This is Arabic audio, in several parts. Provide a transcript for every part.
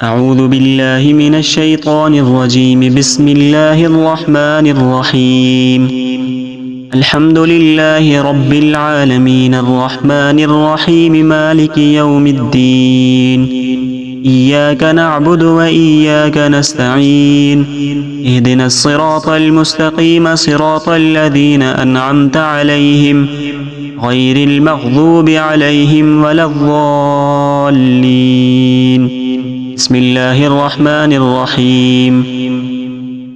أعوذ بالله من الشيطان الرجيم. بسم الله الرحمن الرحيم. الحمد لله رب العالمين الرحمن الرحيم مالك يوم الدين. إياك نعبد وإياك نستعين. اهدنا الصراط المستقيم صراط الذين أنعمت عليهم غير المغضوب عليهم ولا الضالين. بسم الله الرحمن الرحيم.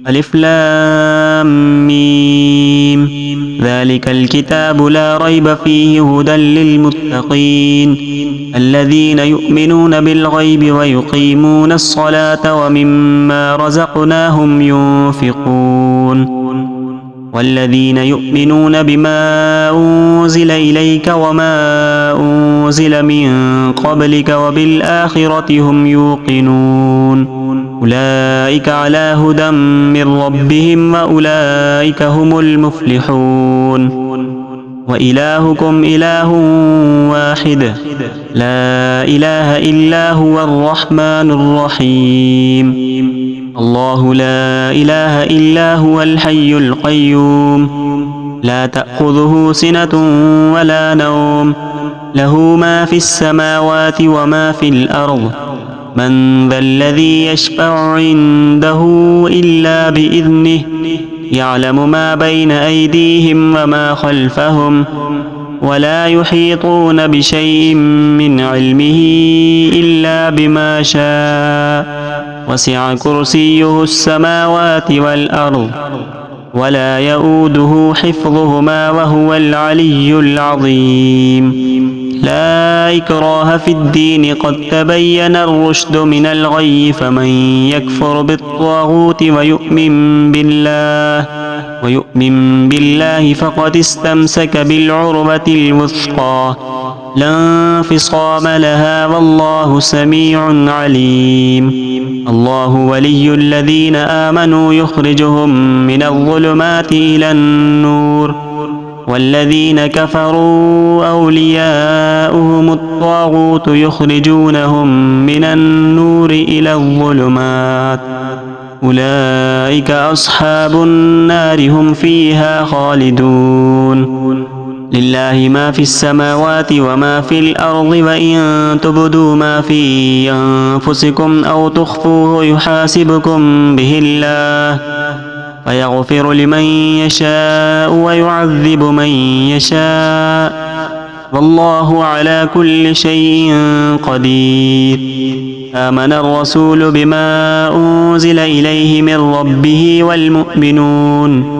ألف لام ميم. ذلك الكتاب لا ريب فيه هدى للمتقين الذين يؤمنون بالغيب ويقيمون الصلاة ومما رزقناهم ينفقون والذين يؤمنون بما أنزل إليك وما أنزل من قبلك وبالآخرة هم يوقنون أولئك على هدى من ربهم وأولئك هم المفلحون. وإلهكم إله واحد لا إله إلا هو الرحمن الرحيم. الله لا إله إلا هو الحي القيوم لا تأخذه سنة ولا نوم له ما في السماوات وما في الأرض من ذا الذي يشفع عنده إلا بإذنه يعلم ما بين أيديهم وما خلفهم ولا يحيطون بشيء من علمه إلا بما شاء وسع كرسيه السماوات والأرض ولا يؤوده حفظهما وهو العلي العظيم. لا إكراه في الدين قد تبين الرشد من الغي فمن يكفر بالطاغوت ويؤمن بالله فقد استمسك بالعروة الوثقى لا انفصام لها والله سميع عليم. الله ولي الذين آمنوا يخرجهم من الظلمات إلى النور والذين كفروا أولياؤهم الطاغوت يخرجونهم من النور إلى الظلمات أولئك أصحاب النار هم فيها خالدون. لله ما في السماوات وما في الأرض وإن تبدوا ما في أنفسكم أو تخفوه يحاسبكم به الله فيغفر لمن يشاء ويعذب من يشاء والله على كل شيء قدير. آمن الرسول بما أنزل إليه من ربه والمؤمنون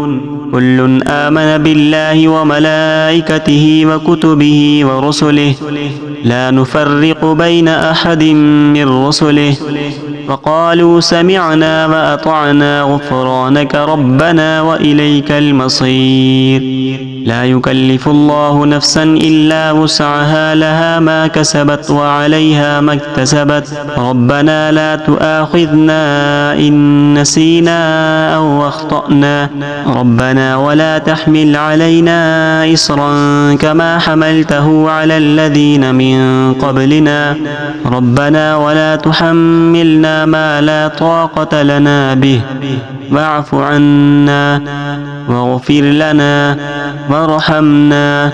كل آمن بالله وملائكته وكتبه ورسله لا نفرق بين أحد من رسله وقالوا سمعنا وأطعنا غفرانك ربنا وإليك المصير. لا يكلف الله نفسا إلا وسعها لها ما كسبت وعليها ما اكتسبت ربنا لا تؤاخذنا إن نسينا أو أخطأنا ربنا ولا تحمل علينا إصرا كما حملته على الذين من قبلنا ربنا ولا تحملنا ما لا طاقة لنا به واعف عنا واغفر لنا وارحمنا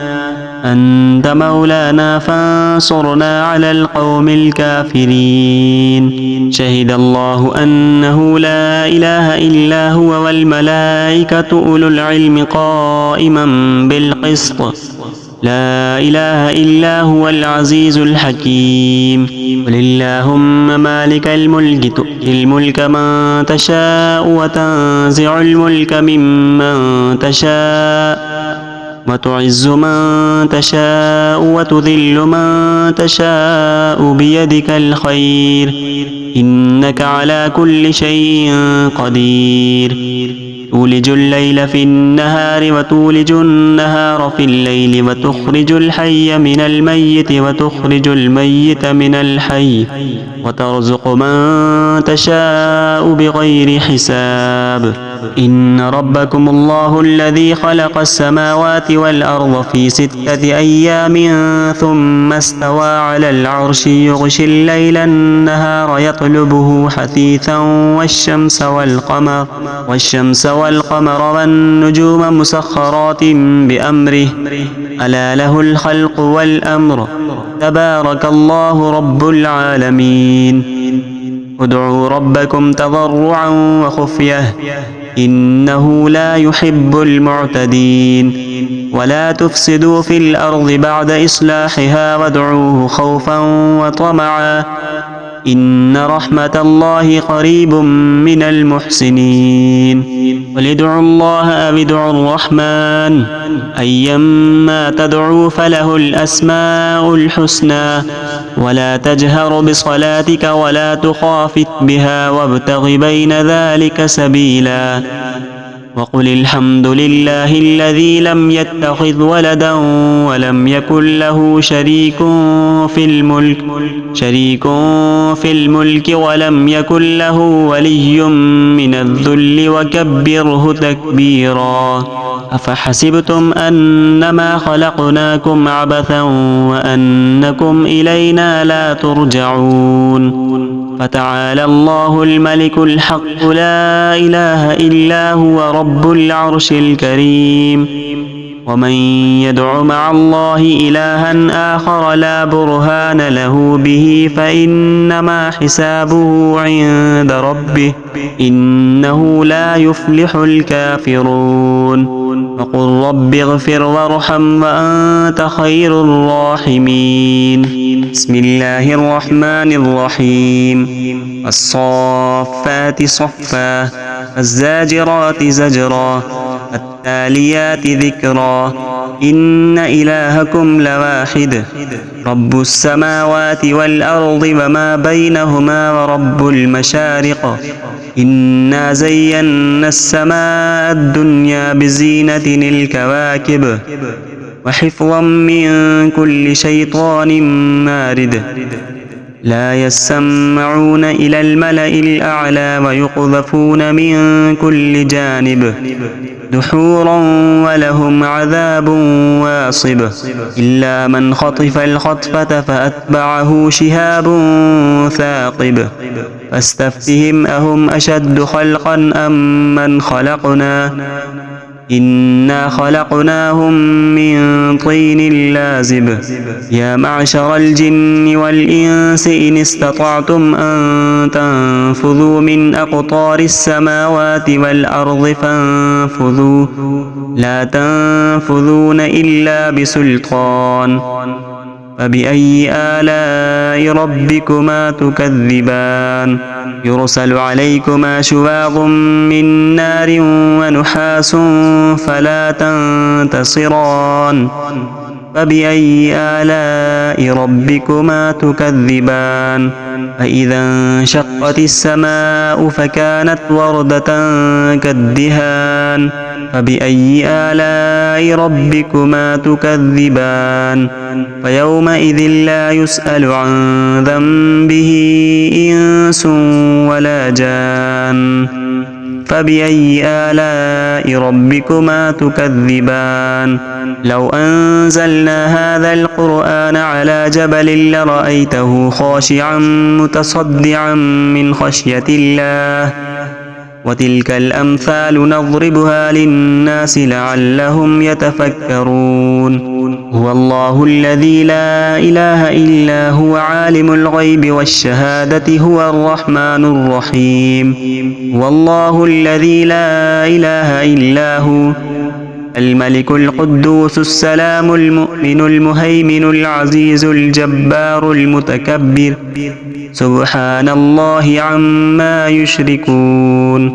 أنت مولانا فانصرنا على القوم الكافرين. شهد الله أنه لا إله إلا هو والملائكة أولو العلم قائما بالقسط لا إله إلا هو العزيز الحكيم. قل اللهم مالك الملك تؤتي الملك من تشاء وتنزع الملك ممن تشاء وتعز من تشاء وتذل من تشاء بيدك الخير إنك على كل شيء قدير. تولج الليل في النهار وتولج النهار في الليل وتخرج الحي من الميت وتخرج الميت من الحي وترزق من تشاء بغير حساب. الحساب إن ربكم الله الذي خلق السماوات والأرض في 6 أيام ثم استوى على العرش يغشي الليل النهار يطلبه حثيثا والشمس والقمر والنجوم مسخرات بأمره ألا له الخلق والأمر تبارك الله رب العالمين ادعوا ربكم تضرعا وخفية إنه لا يحب المعتدين ولا تفسدوا في الأرض بعد إصلاحها وادعوه خوفا وطمعا إن رحمة الله قريب من المحسنين قل ادعوا الله أو ادعوا الرحمن أيما تدعوا فله الأسماء الحسنى ولا تجهر بصلاتك ولا تخافت بها وابتغ بين ذلك سبيلا وقل الحمد لله الذي لم يتخذ ولدا ولم يكن له شريك في الملك ولم يكن له ولي من الذل وكبره تكبيرا أفحسبتم أنما خلقناكم عبثا وأنكم إلينا لا ترجعون فتعالى الله الملك الحق لا إله إلا هو رب العرش الكريم ومن يدع مع الله إلها آخر لا برهان له به فإنما حسابه عند ربه إنه لا يفلح الكافرون وقل رب اغفر وارحم وأنت خير الراحمين بسم الله الرحمن الرحيم الصافات صفا الزاجرات زجرا التاليات ذكرا إن إلهكم لواحد رب السماوات والأرض وما بينهما ورب المشارق إنا زينا السماء الدنيا بزينة الكواكب وحفظا من كل شيطان مارد لا يسمعون إلى الملأ الأعلى ويقذفون من كل جانب دحورا ولهم عذاب واصب إلا من خطف الخطفة فأتبعه شهاب ثاقب فاستفتهم أهم أشد خلقا أم من خلقنا إنا خلقناهم من طين لازب يا معشر الجن والإنس إن استطعتم أن تنفذوا من أقطار السماوات والأرض فانفذوا لا تنفذون إلا بسلطان فبأي آلاء ربكما تكذبان يرسل عليكما شواظ من نار ونحاس فلا تنتصران فبأي آلاء ربكما تكذبان فإذا انشقت السماء فكانت وردة كالدهان فبأي آلاء ربكما تكذبان فيومئذ لا يسأل عن ذنبه إنس ولا جان فبأي آلاء ربكما تكذبان لو أنزلنا هذا القرآن على جبل لرأيته خاشعا متصدعا من خشية الله وتلك الأمثال نضربها للناس لعلهم يتفكرون هو الله الذي لا إله إلا هو عالم الغيب والشهادة هو الرحمن الرحيم هو الله الذي لا إله إلا هو الملك القدوس السلام المؤمن المهيمن العزيز الجبار المتكبر سبحان الله عما يشركون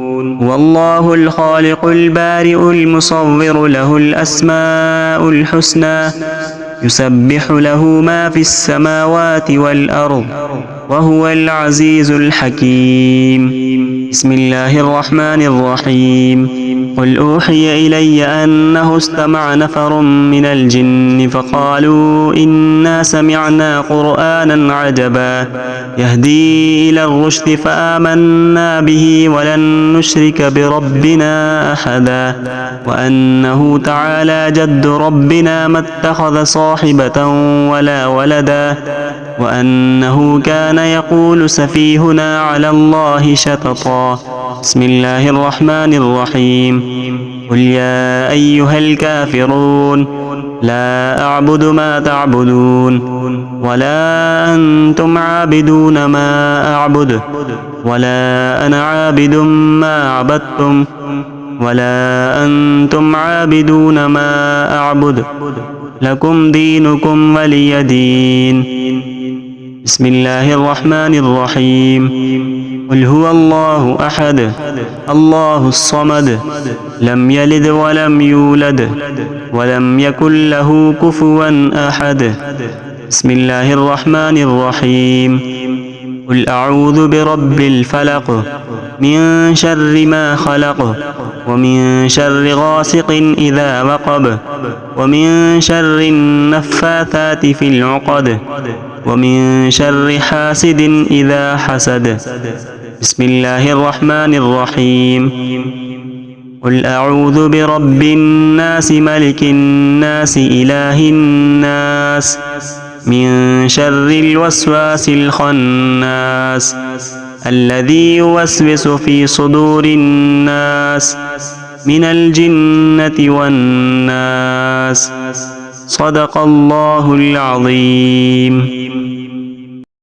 والله الخالق البارئ المصور له الأسماء الحسنى يسبح له ما في السماوات والأرض وهو العزيز الحكيم. بسم الله الرحمن الرحيم. قل أوحي إلي أنه استمع نفر من الجن فقالوا إنا سمعنا قرآنا عجبا يهدي إلى الرشد فآمنا به ولن نشرك بربنا أحدا وأنه تعالى جد ربنا ما اتخذ صاحبة ولا ولدا وأنه كان يقول سفيهنا على الله شططا. بسم الله الرحمن الرحيم. قل يا أيها الكافرون لا أعبد ما تعبدون ولا أنتم عابدون ما أعبد ولا أنا عابد ما عبدتم ولا أنتم عابدون ما أعبد لكم دينكم ولي دين. بسم الله الرحمن الرحيم. قل هو الله أحد الله الصمد لم يلد ولم يولد ولم يكن له كفوا أحد. بسم الله الرحمن الرحيم. قل أعوذ برب الفلق من شر ما خلق ومن شر غاسق إذا وقب ومن شر النفاثات في العقد ومن شر حاسد إذا حسد. بسم الله الرحمن الرحيم. قل أعوذ برب الناس ملك الناس إله الناس من شر الوسواس الخناس الذي يوسوس في صدور الناس من الجنة والناس. صدق الله العظيم.